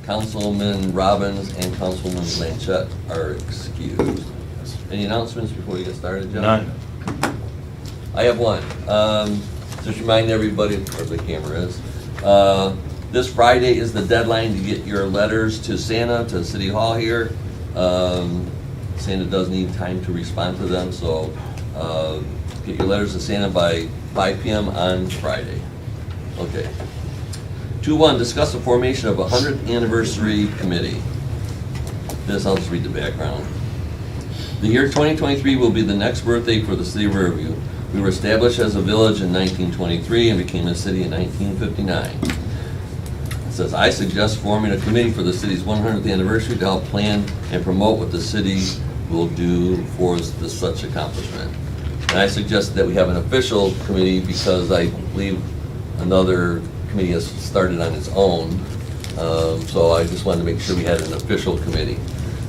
Councilman Robbins and Councilman Blanchett are excused. Any announcements before we get started, John? None. I have one. Just remind everybody where the camera is. This Friday is the deadline to get your letters to Santa, to City Hall here. Santa does need time to respond to them, so get your letters to Santa by 5 p.m. on Friday. Okay. 2.1, discuss the formation of a 100th anniversary committee. This, I'll just read the background. The year 2023 will be the next birthday for the city of Riverview. We were established as a village in 1923 and became a city in 1959. It says, I suggest forming a committee for the city's 100th anniversary to help plan and promote what the city will do for such accomplishment. And I suggest that we have an official committee because I believe another committee has started on its own. So I just wanted to make sure we had an official committee.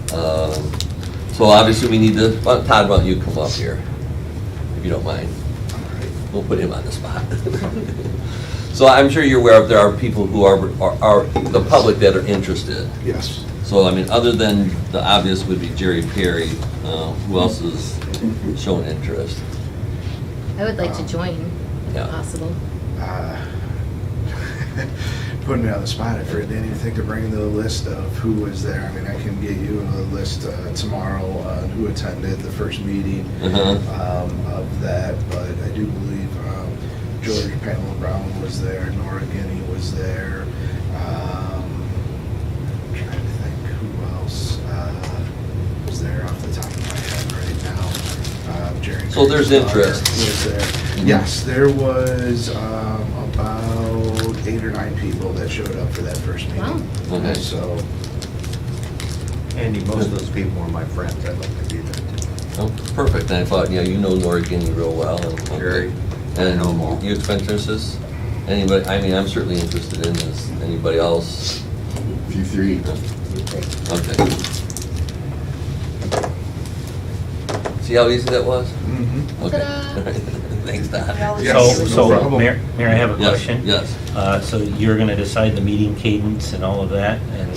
So obviously we need to, well, Todd, why don't you come up here, if you don't mind. We'll put him on the spot. So I'm sure you're aware of there are people who are the public that are interested. Yes. So I mean, other than the obvious would be Jerry Perry, who else is showing interest? I would like to join, Yeah. if possible. Putting me on the spot, I didn't even think to bring the list of who was there. I mean, I can get you a list tomorrow on who attended the first meeting of that, but I do believe George Pamela Brown was there, Nora Guinea was there. I'm trying to think who else was there off the top of my head right now. Jerry. So there's interest. Was there. Yes, there was about 8 or 9 people that showed up for that first meeting. Wow. Okay. So, Andy, most of those people were my friends. I'd like to be there too. Oh, perfect. And I thought, yeah, you know Nora Guinea real well. Jerry. And I know 'em all. you express interest? Anybody, I mean, I'm certainly interested in this. Anybody else? few three. Okay. See how easy that was? Mm-hmm. Okay. Ta-da. Thanks, Todd. Yes, So, no problem. Mayor, I have a Yes, question. yes. So you're gonna decide the meeting cadence and all of that, and,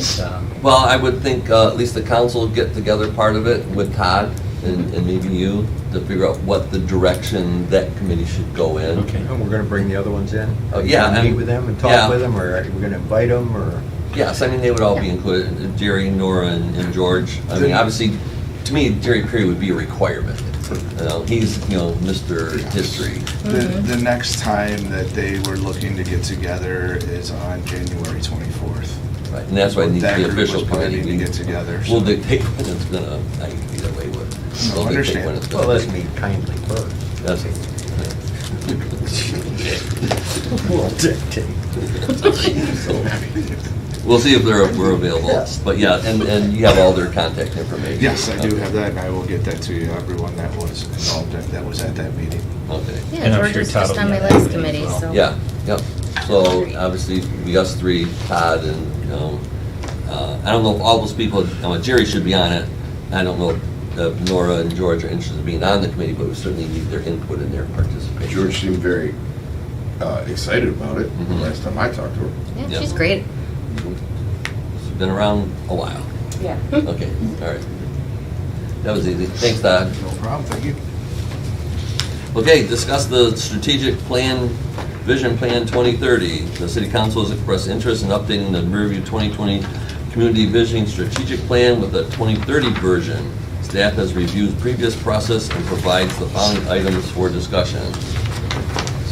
Well, I would think at least the council would get together part of it with Todd and maybe you to figure out what the direction that committee should go in. okay. And we're gonna bring the other ones in? Oh, yeah, Meet and- with them and yeah. talk with them, or are we gonna invite them, or? Yes, I mean, they would all be Yeah. included, Jerry, Nora, and George. I mean, obviously, to me, Jerry Perry would be a requirement. He's, Mr. History. The next time that they were looking to get together is on January 24th. Right, and that's why it needs to be That group official was planning committee. to get together. We'll so- dictate when it's gonna, I can get away with. No, We'll dictate understand. when it's Well, gonna let's be. meet kindly first. That's We'll dictate. We'll see if we're available. Yes. But yeah, and you have all their contact information. Yes, I do Okay. have that, and I will get that to you, everyone that was involved, that was at that meeting. Okay. Yeah, And I'm George sure was Todd just will on be my on that last meeting committee, as well. so. Yeah, yep. So obviously, we us three, Todd and, I don't know if all those people, Jerry should be on it. I don't know if Nora and George are interested in being on the committee, but we certainly need their input and their participation. George seemed very excited about it Mhm. last time I talked to her. Yeah, Yeah. she's great. She's been around a while. Yeah. Okay, all right. That was easy. Thanks, Todd. No problem, thank you. Okay, discuss the strategic plan, Vision Plan 2030. The city council has expressed interest in updating the Riverview 2020 Community Visioning Strategic Plan with a 2030 version. Staff has reviewed previous process and provides the following items for discussion.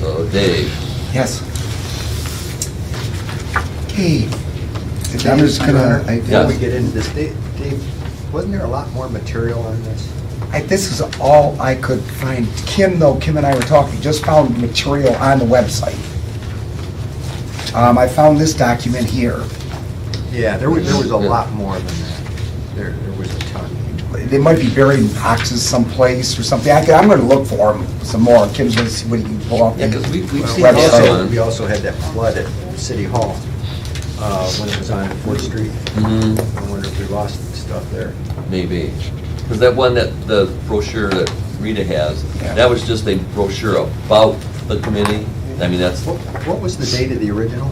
So Dave. Yes. Okay. I'm just gonna, Before we get into this, Dave, wasn't there a lot more material on this? this is all I could find. Kim and I were talking, just found material on the website. I found this document here. Yeah, there was a lot more than that. There was a ton. They might be buried in boxes someplace or something. I'm gonna look for them some more. Kim's gonna see what he can pull off. Yeah, because we've Well, seen Website. this we one. also had that flood at City Hall when it was on 4th Street. Mhm. I wonder if we lost stuff there. Maybe. Because that one, the brochure that Rita has, Yeah. that was just a brochure about the committee. I mean, that's, What was the date of the original?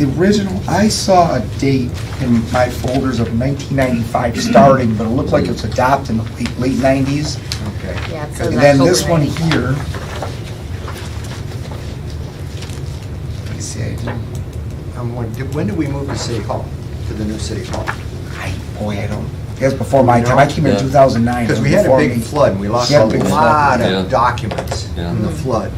the original, I saw a date in my folders of 1995 starting, but it looked like it was adopted in the late 90s. Okay. Yeah, it says And then October this one 95. here. Let me see, I didn't- When did we move to City Hall, to the new City Hall? I don't, that's before my time. I came in Yeah. 2009. Because we had a before big me. flood, and we lost Yeah, a big flood. lot Yeah. of documents Yeah. in the flood.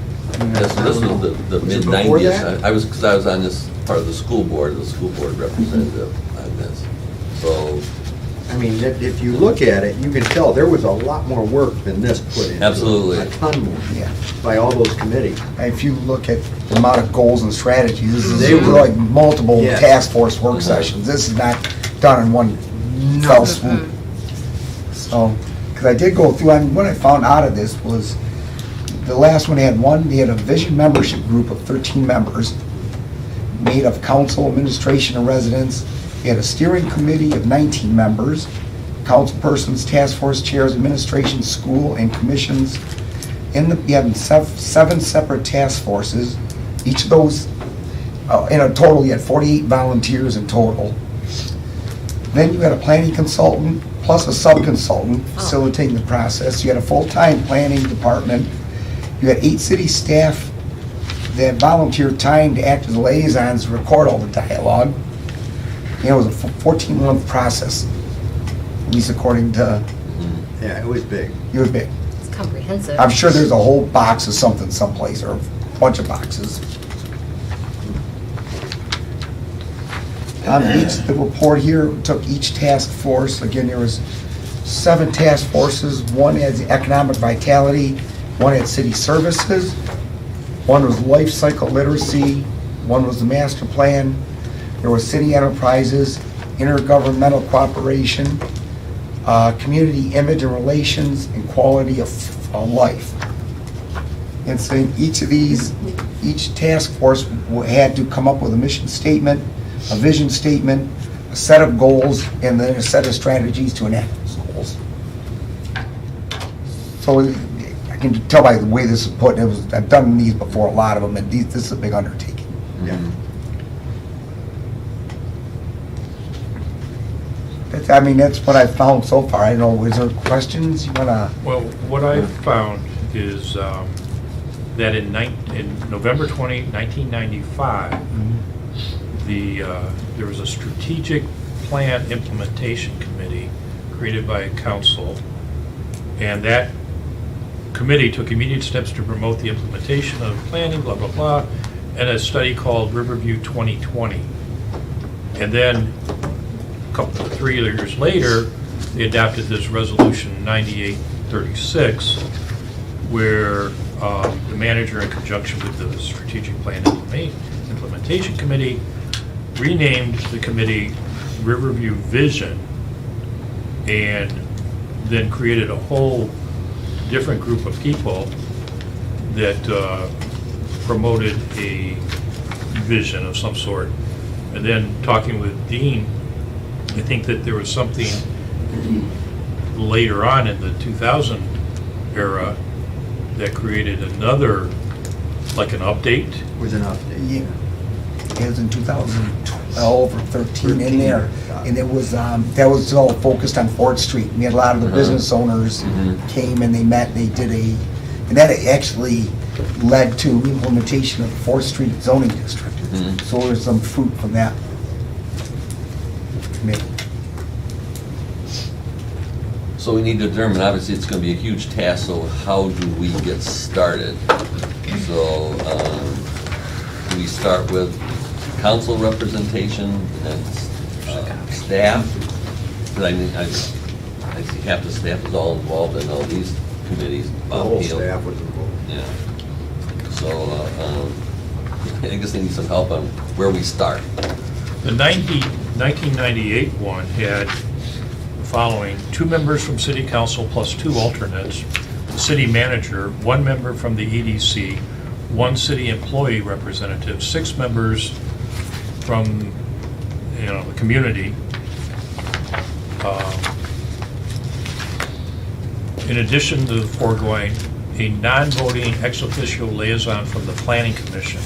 Yes, so this was the Was it mid before nineties. that? I was, because I was on this part of the school board representative on this. So, I mean, if you look at it, you can tell there was a lot more work than this put in. Absolutely. A ton more, Yeah. by all those committees. If you look at the amount of goals and strategies, this They is were- like multiple Yes. task force work Mhm. sessions. This is not done in one fell swoop. So, because I did go through, what I found out of this was, the last one they had a vision membership group of 13 members, made of council, administration, and residents. They had a steering committee of 19 members, council persons, task force chairs, administration, school, and commissions. You have 7 separate task forces. Each of those, in a total, you had 48 volunteers in total. Then you had a planning consultant, plus a sub-consultant facilitating the process. You had a full-time planning department. You had 8 city staff that volunteered time to act as liaisons, to record all the dialogue. It was a 14-month process, at least according to, Yeah, it was big. it was big. It's comprehensive. I'm sure there's a whole box of something someplace, or a bunch of boxes. The report here took each task force, again, there was 7 task forces. One had economic vitality, one had city services, one was life cycle literacy, one was the master plan, there was city enterprises, intergovernmental cooperation, community image and relations, and quality of life. And so each of these, each task force had to come up with a mission statement, a vision statement, a set of goals, and then a set of strategies to enact those goals. So I can tell by the way this is put, I've done these before, a lot of them, and this is a big undertaking. Yeah. That's what I've found so far. I don't know, is there questions you wanna? Well, what I've found is that in November 1995, there was a strategic plan implementation committee created by council, and that committee took immediate steps to promote the implementation of planning, blah, blah, blah, and a study called Riverview 2020. And then, 3 years later, they adopted this resolution 9836, where the manager, in conjunction with the strategic plan implementation committee, renamed the committee Riverview Vision, and then created a whole different group of people that promoted a vision of some sort. And then talking with Dean, I think that there was something later on in the 2000 era that created another, like an update. Was an update. Yeah, it was in 2012 or 13 in there, and it was, that was all focused on Fort Street. We had a lot of the business owners came and they met, they did and that actually led to implementation of the Fourth Street zoning district. So there's some fruit from that committee. so we need to determine, obviously, it's gonna be a huge task, so how do we get started? So, do we start with council representation and staff? Because I see half the staff is all involved in all these committees. The whole staff was involved. Yeah. So, I guess they need some help on where we start. The 1998 one had the following: 2 members from city council plus 2 alternates, the city manager, 1 member from the EDC, 1 city employee representative, 6 members from, the community. In addition to the foregoing, a non-voting ex officio liaison from the planning commission.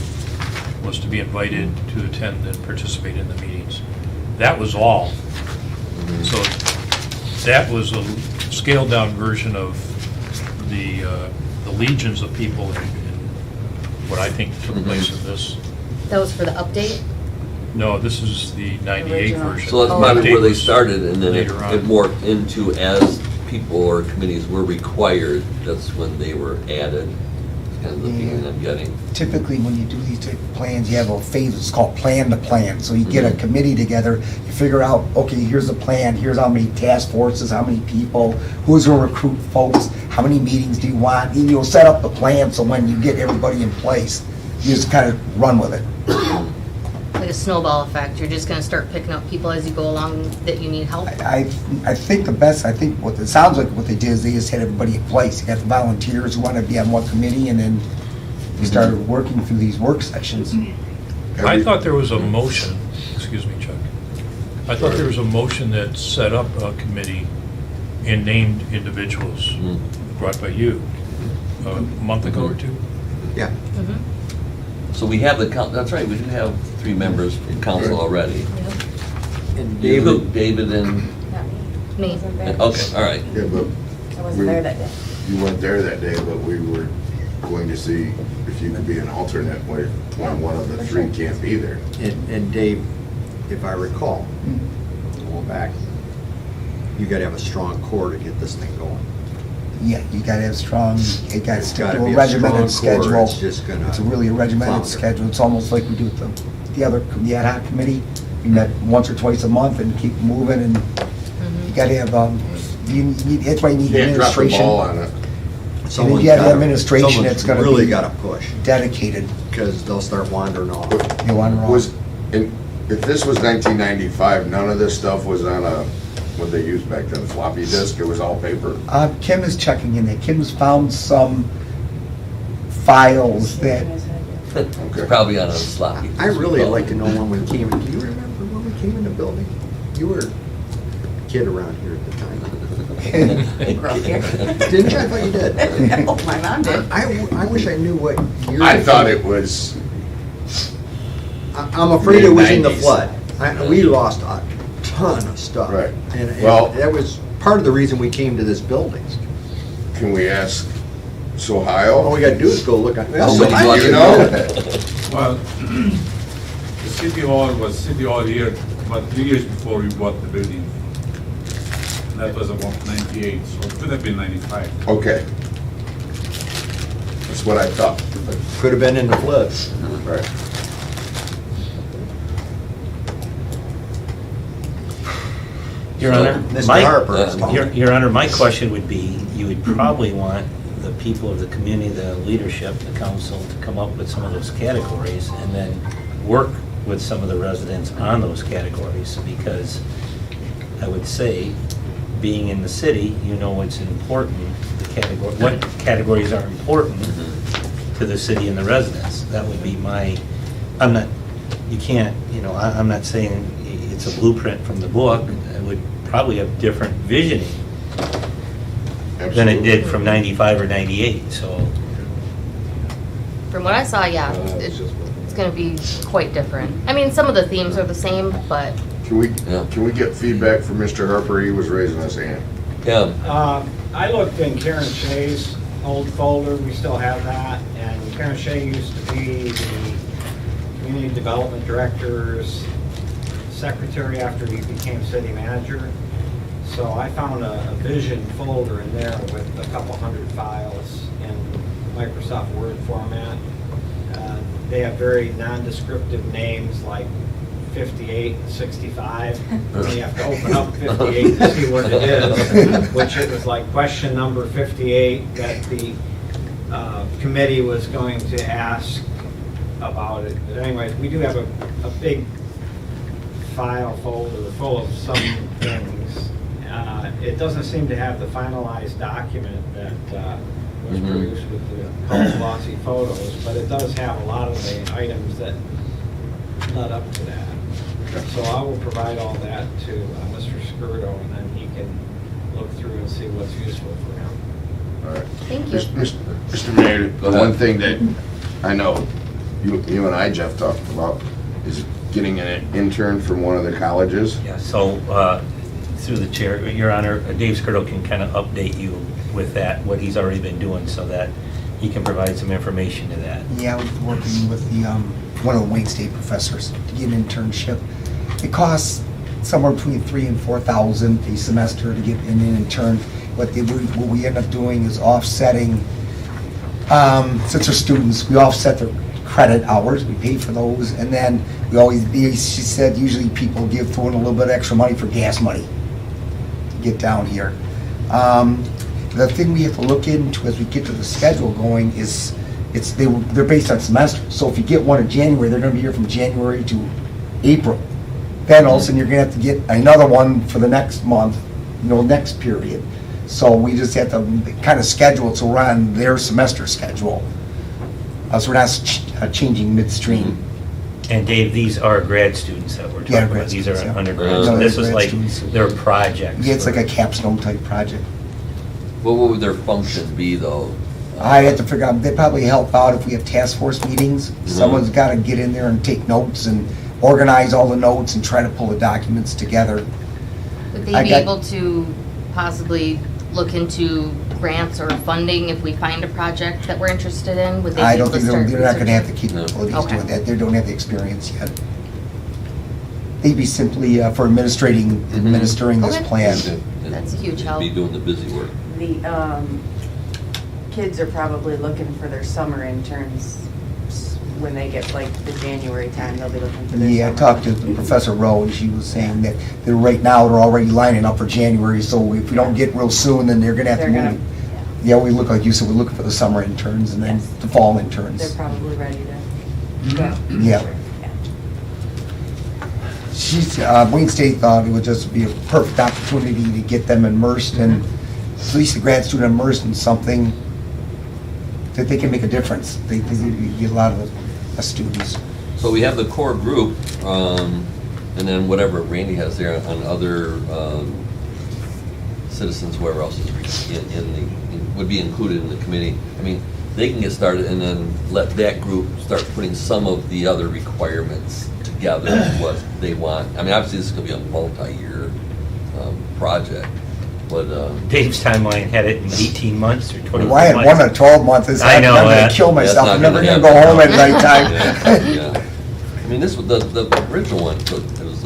was to be invited to attend and participate in the meetings. That was all. So that was a scaled-down version of the legions of people in what I think took place in this. That was for the update? No, this is the 98 Original. version. So that's Oh. probably where they Update was started, and then it later on. it morphed into as people or committees were required, that's when they were added. It's kind of the feeling I'm getting. Typically, when you do these type of plans, you have a phase, it's called plan to plan. So you get a committee together, you figure out, okay, here's the plan, here's how many task forces, how many people, who's gonna recruit folks, how many meetings do you want? And you'll set up the plan, so when you get everybody in place, you just kind of run with it. Like a snowball effect, you're just gonna start picking up people as you go along that you need help? I think I think what it sounds like what they did is they just had everybody in place. You got the volunteers who want to be on one committee, and then we started working through these work sessions. I thought there was a motion, excuse me, Chuck. I thought there was a motion that set up a committee and named individuals brought by you a month ago or two. Yeah. Mhm. So we have that's right, we do have 3 members in council already. Yep. And You, David, David and, Not me. Me. Wasn't there. okay, all right. Yeah, but I wasn't there that day. you weren't there that day, but we were going to see if you could be an alternate when one of the 3 can't be there. and Dave, if I recall, going back, you gotta have a strong core to get this thing going. Yeah, you gotta have strong, you gotta It's stick gotta to a be a regimented strong core, schedule. it's just gonna It's a really regimented flounder. schedule. It's almost like we do with the other, the ad hoc committee. We met once or twice a month and keep moving, and you gotta have, you need, that's why you need Can't drop the administration ball on it. Someone's you have the gotta- administration someone's that's gonna really be- gotta push, dedicated. because they'll start wandering off. You want to Was, if this was 1995, none of this stuff was on a, what they used back then, floppy disk, it was all paper? Kim is checking in there. Kim's found some files that, It's Okay. probably on a sloppy. I really like to know when we came, do you remember when we came in the building? You were a kid around here at the time. Grew up here. Didn't you? I thought you did. No, my mom did. I wish I knew what year. I thought it was, I'm afraid it was in the Mid-90s. flood. We lost a ton of stuff. Right. And Well- that was part of the reason we came to this building. can we ask All Sohio? we gotta do is go look at. Well, So, Somebody wants you to know? Well, the city hall was city hall here about 3 years before we bought the building. And that was about 98, so it could have been 95. Okay. That's what I thought. Could have been in the flood. Right. Your Honor, Mr. my, Harper is calling. Your Honor, my question would be, you would probably want the people of the community, the leadership, the council, to come up with some of those categories and then work with some of the residents on those categories, because I would say, being in the city, you know what's important, the category, what categories are important to the city and the residents. That would be my, I'm not, you can't, I'm not saying it's a blueprint from the book. It would probably have different visioning than it did from 95 or 98, so. From what I saw, yeah, it's gonna be quite different. I mean, some of the themes are the same, but Can we, Yeah. can we get feedback from Mr. Harper? He was raising his hand. Kim, I looked in Karen Shea's old folder, we still have that, and Karen Shea used to be the Community Development Director's secretary after he became city manager. So I found a vision folder in there with a couple hundred files in Microsoft Word format. They have very non-descriptive names like 58 and 65. And you have to open up 58 to see what it is, which it was like question number 58 that the committee was going to ask about it. But anyways, we do have a big file folder full of some things. It doesn't seem to have the finalized document that was produced with the glossy photos, but it does have a lot of the items that led up to that. So I will provide all that to Mr. Skirdo, and then he can look through and see what's useful for him. All right. thank you. Mr. Mayor, Go the ahead. one thing that I know, you and I, Jeff, talked about, is getting an intern from one of the colleges. Yeah, so, through the chair, Your Honor, Dave Skirtle can kind of update you with that, what he's already been doing, so that he can provide some information to that. Yeah, I was working with the, one of the Wayne State professors to get an internship. It costs somewhere between $3,000 and $4,000 a semester to get an intern. What we end up doing is offsetting, since they're students, we offset their credit hours, we pay for those, and then she said usually people throw in a little bit extra money for gas money to get down here. The thing we have to look into as we get to the schedule going is, they're based on semester. So if you get one in January, they're gonna be here from January to April. Then all of a sudden, you're gonna have to get another one for the next month, next period. So we just have to kind of schedule it so we're on their semester schedule. So we're not changing midstream. And Dave, these are grad students that we're talking Yeah, about. grad These are students, yeah. undergrads. No, So this they're was grad like students. their projects. Yeah, it's like for- a capstone type project. What would their function be, though? I have to figure out, they probably help out if we have task force meetings. Someone's got to get in there and take notes and organize all the notes and try to pull the documents together. Would they I be got- able to possibly look into grants or funding if we find a project that we're interested in? Would they be I able don't to think start they're not going to have the researching? capabilities Okay. doing that. They don't have the experience yet. They'd be simply for administering this Okay. plan. That's a huge They'd help. Be doing the busy work. The kids are probably looking for their summer interns when they get like the January time, they'll be looking for their Yeah, I summer. talked to Professor Rowe, and she was saying that right now, they're already lining up for January, so if we don't get real soon, then they're gonna have to They're gonna, move. Yeah, we look, like you said, we're looking for the summer interns and then Yes. the fall they're interns. probably ready to go. Yeah. Sure, yeah. Wayne State thought it would just be a perfect opportunity to get them immersed in, at least a grad student immersed in something that they can make a difference. They get a lot of the students. So we have the core group, and then whatever Randy has there on other citizens, whoever else is would be included in the committee. I mean, they can get started and then let that group start putting some of the other requirements together, what they want. I mean, obviously, this is gonna be a multi-year project, but, Dave's timeline had it in 18 months or 24 Well, I had months. one at 12 months. It's I know I'm gonna that. kill myself. That's I'm not never gonna gonna go home happen. at nighttime. Yeah, yeah. I mean, this was, the original one took, it was,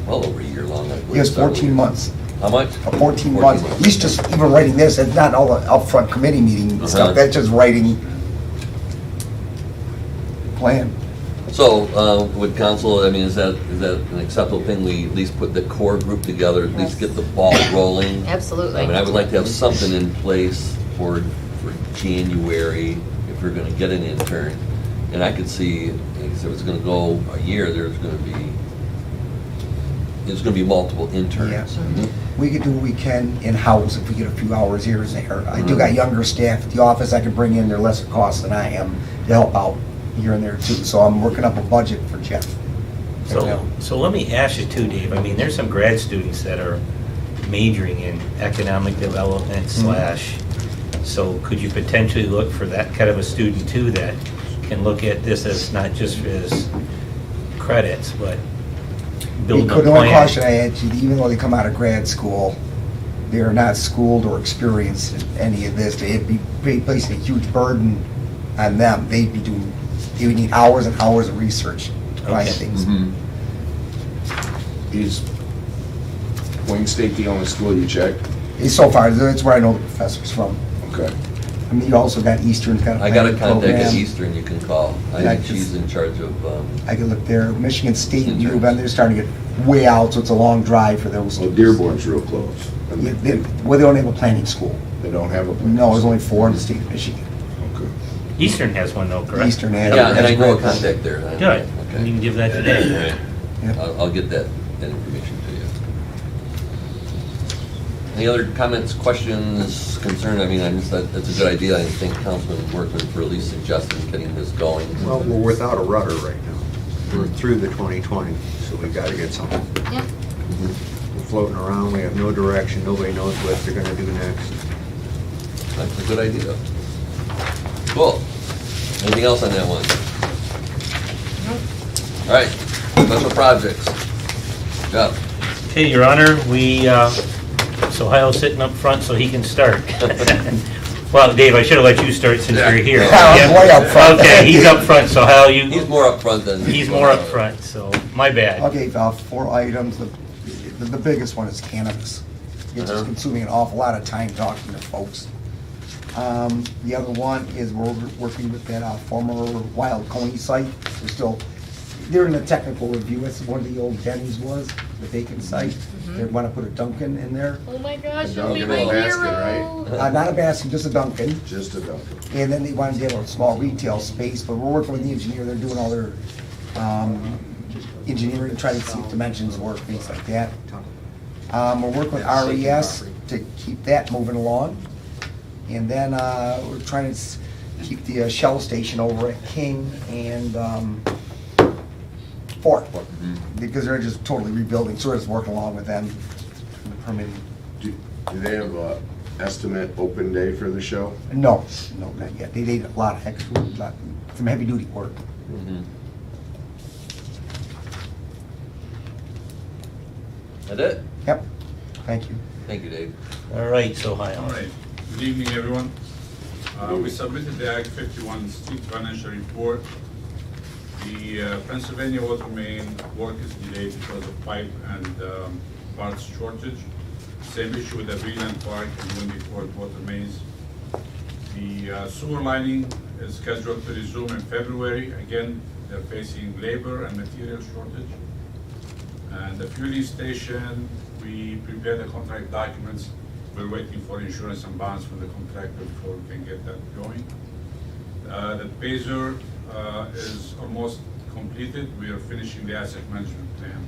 well over a year long, I believe. It was 14 months. How much? 14 months. At least just even writing this, it's not all the upfront committee meeting Uh-huh. stuff. That's just writing plan. So, would council, I mean, is that an acceptable thing? We at least put the core group together, at least get the ball rolling? Absolutely. I mean, I would like to have something in place for January, if we're gonna get an intern. And I could see, if it's gonna go a year, there's gonna be multiple interns. Yeah. We could do what we can in-house if we get a few hours here or there. I do got younger staff at the office I can bring in, they're lesser cost than I am, to help out here and there too. So I'm working up a budget for Jeff. So let me ask you too, Dave, I mean, there's some grad students that are majoring in economic development slash, so could you potentially look for that kind of a student too that can look at this as not just as credits, but building a The only plan? caution I had, even though they come out of grad school, they're not schooled or experienced in any of this. It'd be placing a huge burden on them. They would need hours and hours of research to find Okay. things. Mhm. Is Wayne State the only school you checked? So far, that's where I know the professors from. Okay. I mean, you also got Eastern's got a I got a planning contact at program. Eastern you can call. I Yeah, think just- she's in charge of, I could look there. Michigan State and U of M, Interns. they're starting to get way out, so it's a long drive for those. Well, Dearborn's real close. Yeah, well, they don't have a planning school. They don't have a. No, there's only 4 in the state of Michigan. Okay. Eastern has one though, correct? Eastern has. yeah, and I know a has- contact there. Good, Okay. you can give that to Dave. All right. Yeah. I'll get that information to you. Any other comments, questions, concern? I mean, that's a good idea. I think Councilman Workman for at least suggesting getting this going. Well, we're without a rudder right now. We're through the 2020, so we gotta get something. Yeah. We're floating around, we have no direction, nobody knows what they're gonna do next. That's a good idea. Cool. Anything else on that one? All right, special projects. Go. Okay, Your Honor, so Hyle's sitting up front so he can start. Well, Dave, I should have let you start since you're here. I'm way up front. Okay, he's up front, so Hyle, He's more up front than. he's more up front, so my bad. Okay, 4 items. The biggest one is cannabis. It's just consuming an awful lot of time talking to folks. The other one is we're working with that former Wild Coney site. They're in a technical review. It's one of the old Denny's was, the vacant site. They want to put a Dunkin' in there. Oh my gosh, A you'll be Dunkin' my basket, hero. Not a basket, just a Dunkin'. Just a Dunkin'. And then they wanted to have a small retail space, but we're working with the engineer. They're doing all their engineering, trying to see if dimensions work, things like that. We're working with RES to keep that moving along. And then we're trying to keep the Shell station over at King and Fort, because they're just totally rebuilding, so we're just working along with them in the permitting. Do they have a estimate open day for the show? No, not yet. They did a lot of extra, some heavy duty work. Mhm. That it? Yep, thank you. Thank you, Dave. All right, so Hyle. All right, good evening, everyone. We submitted the Act 51 Street Financial Report. The Pennsylvania water main work is delayed because of pipe and parts shortage. Same issue with the Breland Park and Windy Ford water mains. The sewer lining is scheduled to resume in February. Again, they're facing labor and material shortage. And the fueling station, we prepared the contract documents. We're waiting for insurance and bonds from the contractor before we can get that going. The Pazer is almost completed. We are finishing the asset management plan.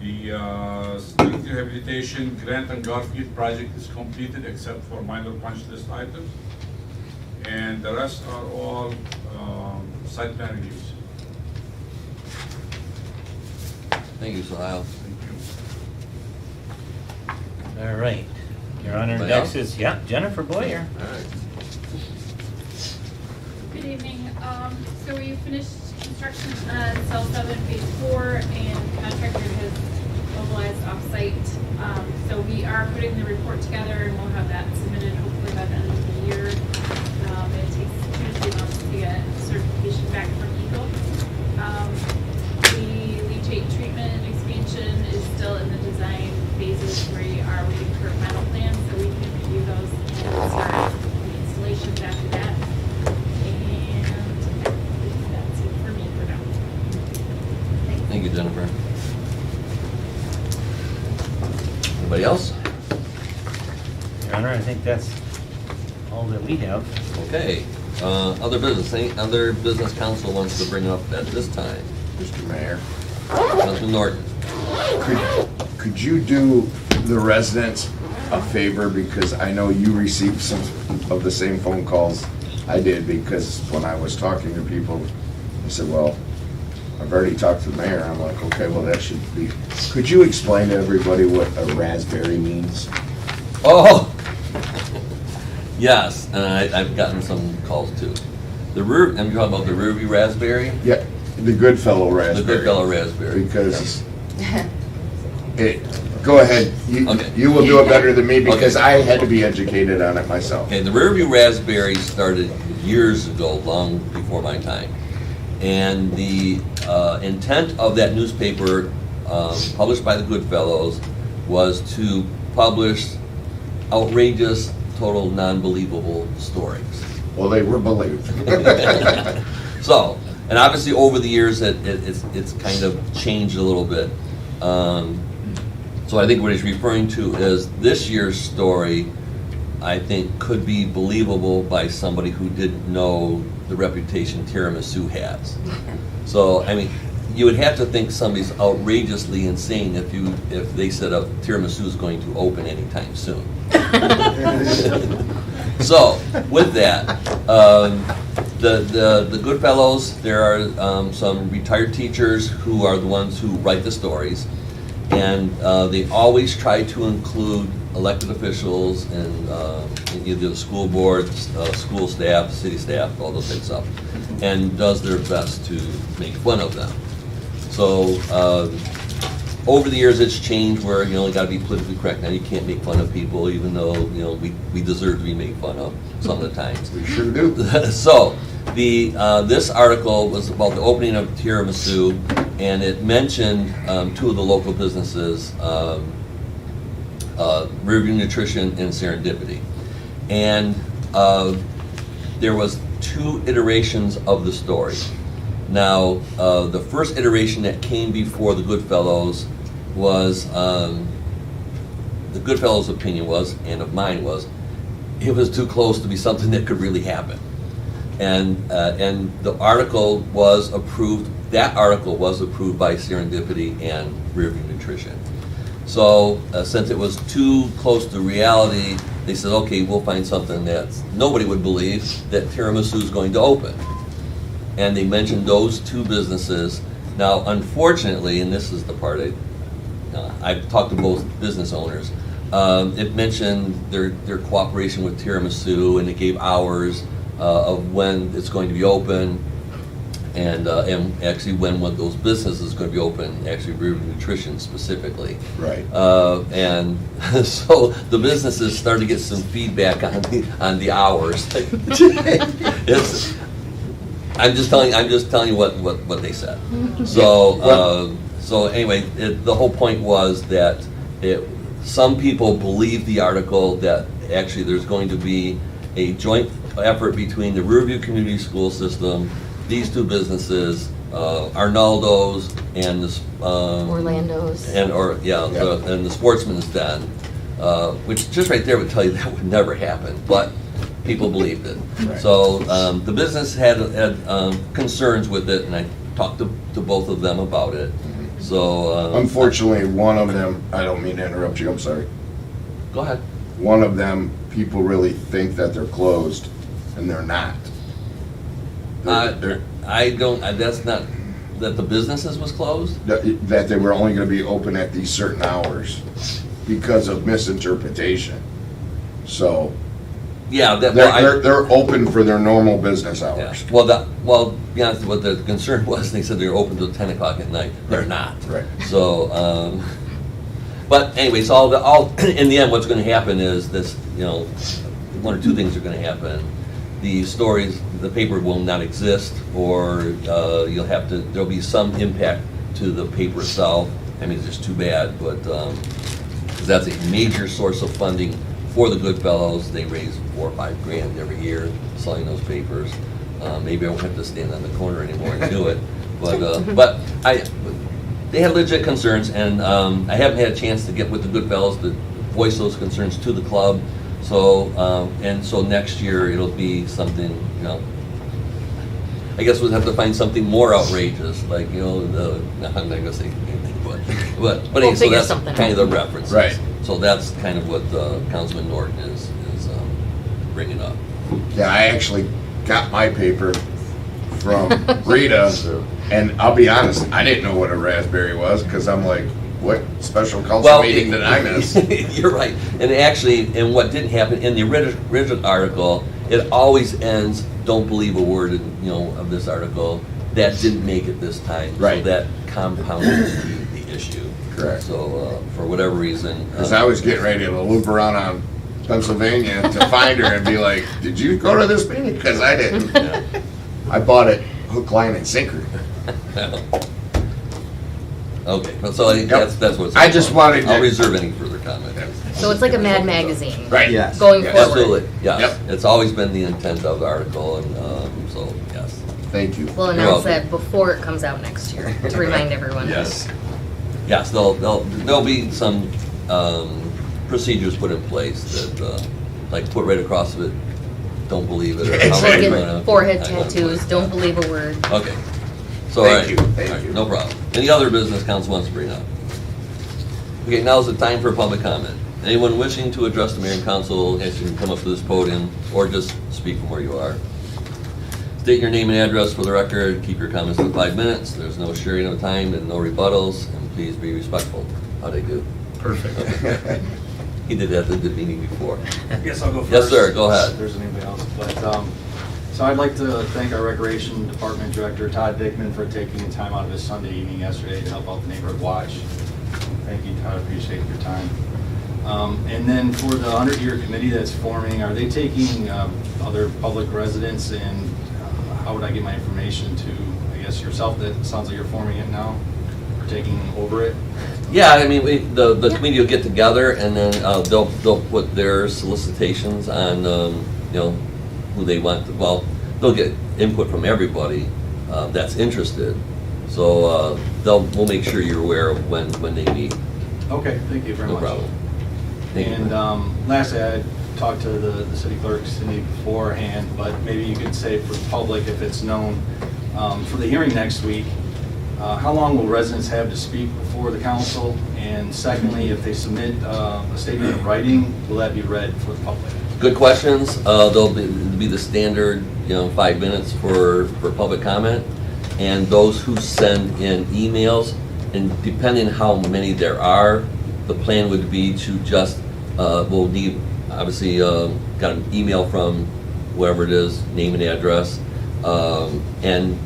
The street rehabilitation Grant and Garfield project is completed except for minor punch list items. And the rest are all site plan reviews. Thank you, Sahil. All right. Your Honor, Anybody next else? is, Jennifer Boyer. All right. Good evening. So we finished construction on cell 7 phase 4 and contractor has mobilized off-site. So we are putting the report together and we'll have that submitted hopefully by the end of the year. It takes 2 to 3 months to get certification back from Eagle. The leachate treatment expansion is still in the design phases. We are waiting for final plans so we can review those and start the installations after that. And that's it for me for now. Thank you, Jennifer. Anybody else? Your Honor, I think that's all that we have. Okay. Other business, any other business council wants to bring up at this time? Mr. Mayor, Councilman Norton. could you do the residents a favor, because I know you received some of the same phone calls I did, because when I was talking to people, they said, well, I've already talked to the mayor. I'm like, okay, well, that should be, could you explain to everybody what a raspberry means? Oh! Yes, and I've gotten some calls too. I'm talking about the Ruby raspberry? Yeah, the Goodfellow raspberry. The Goodfellow raspberry. Because, go ahead, Okay. you will do it better than me, because Okay. I had to be educated on it myself. Okay, the Riverview Raspberry started years ago, long before my time. And the intent of that newspaper, published by the Goodfellows, was to publish outrageous, total, non-believable stories. Well, they were believed. So, and obviously over the years, it's kind of changed a little bit. So I think what he's referring to is this year's story, I think, could be believable by somebody who didn't know the reputation tiramisu has. So, I mean, you would have to think somebody's outrageously insane if they said a tiramisu is going to open anytime soon. So, with that, the Goodfellows, there are some retired teachers who are the ones who write the stories, and they always try to include elected officials and either the school boards, school staff, city staff, all those things up, and does their best to make fun of them. So, over the years, it's changed where you only got to be politically correct. Now, you can't make fun of people, even though, you know, we deserve to be made fun of some of the times. We sure do. So, this article was about the opening of Tiramisu, and it mentioned two of the local businesses, Riverview Nutrition and Serendipity. And there was two iterations of the story. Now, the first iteration that came before the Goodfellows was, the Goodfellows' opinion was, and of mine was, it was too close to be something that could really happen. And the article was approved, that article was approved by Serendipity and Riverview Nutrition. So, since it was too close to reality, they said, okay, we'll find something that nobody would believe, that tiramisu is going to open. And they mentioned those two businesses. Now, unfortunately, and this is the part I've talked to both business owners, it mentioned their cooperation with Tiramisu, and it gave hours of when it's going to be open, and actually when those businesses are going to be open, actually Riverview Nutrition specifically. Right. And so the businesses started to get some feedback on the hours. I'm just telling you what they said. So so anyway, the whole point was that some people believe the article that actually there's going to be a joint effort between the Riverview Community School System, these two businesses, Arnaldo's and the Orlando's. and the Sportsman's Den, which just right there would tell you that would never happen, but people believed it. Right. So the business had concerns with it, and I talked to both of them about it. So Unfortunately, one of them, I don't mean to interrupt you, I'm sorry. go ahead. One of them, people really think that they're closed, and they're not. They're- I don't. That's not that the businesses was closed. that they were only gonna be open at these certain hours because of misinterpretation. So, Yeah, that. they're open for their normal business Yeah. hours. Well, to be honest, what the concern was, they said they were open till 10 o'clock at night. They're not. Right. So, but anyways, all in the end, what's going to happen is this. You know, one or two things are going to happen. The stories, the paper will not exist, or you'll have to. There'll be some impact to the paper itself. I mean, it's just too bad, but 'cause that's a major source of funding for the Goodfellows. They raise $4 or $5 grand every year selling those papers. Maybe I won't have to stand on the corner anymore and do it, but they have legit concerns, and I haven't had a chance to get with the Goodfellows to voice those concerns to the club. So so next year it'll be something, you know. I guess we'll have to find something more outrageous, like, you know, no, I'm not gonna say anything, but anyway, so figure that's something kind of out. the reference. Right. So that's kind of what Councilman Norton is bringing up. Yeah, I actually got my paper from Rita, and I'll be honest, I didn't know what a raspberry was, because I'm like, what special council meeting did I miss? You're right. And actually, and what didn't happen in the original article, it always ends, don't believe a word of this article. That didn't make it this time. Right. So that compounded the issue. Correct. So for whatever reason. Because I was getting ready to loop around on Pennsylvania to find her and be like, did you go to this meeting? Because I didn't. Yeah. I bought it hook, line, and sinker. Okay, but so I think that's what it's. I just wanted to- I'll reserve any further comment. So it's like a Mad Magazine. Right. Yes. Going Yes. forward. Absolutely, yes. Yep. It's always been the intent of the article, and so, yes. Thank you. We'll You're announce welcome. that before it comes out next year, to remind everyone. Yes. Yes, there'll be some procedures put in place that, like, put right across of it, don't believe it, or however Exactly. you Get wanna- forehead I won't tattoos, put it. don't believe a word. Okay. So, all Thank right. you, thank All right, you. no problem. Any other business council wants to bring up? Okay, now's the time for public comment. Anyone wishing to address the mayor and council, as you can come up to this podium, or just speak from where you are. State your name and address for the record, keep your comments to 5 minutes, there's no sharing of time and no rebuttals, and please be respectful. How'd I do? Perfect. He did that at the meeting before. I guess I'll go first. Yes, sir, go ahead. If there's anybody else. But, so I'd like to thank our Recreation Department Director, Todd Dickman, for taking the time out of his Sunday evening yesterday to help out the Neighborhood Watch. Thank you, Todd, appreciate your time. And then for the 100-year committee that's forming, are they taking other public residents, and how would I get my information to, I guess, yourself? That sounds like you're forming it now, or taking over it? Yeah, I mean, the committee will get together and then they'll put their solicitations on, who they want. Well, they'll get input from everybody that's interested. So we'll make sure you're aware of when they meet. Okay, thank you very No much. problem. Thank you. And lastly, I talked to the city clerk, Cindy, beforehand, but maybe you could say for the public, if it's known, for the hearing next week, how long will residents have to speak before the council? And secondly, if they submit a statement in writing, will that be read for the public? Good questions. They'll be the standard, 5 minutes for public comment. And those who send in emails, and depending how many there are, the plan would be to just, we'll need, obviously, got an email from whoever it is, name and address, and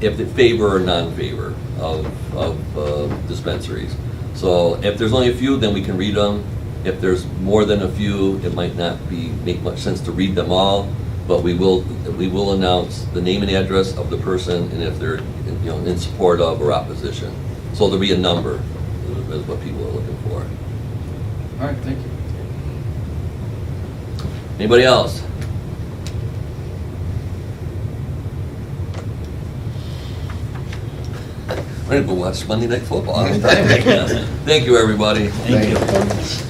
if they favor or non-favor of dispensaries. So if there's only a few, then we can read them. If there's more than a few, it might not make much sense to read them all, but we will announce the name and address of the person and if they're in support of or opposition. So there'll be a number, is what people are looking for. All right, thank you. Anybody else? We're gonna go watch Monday Night Football. Thank you, everybody. Thank you.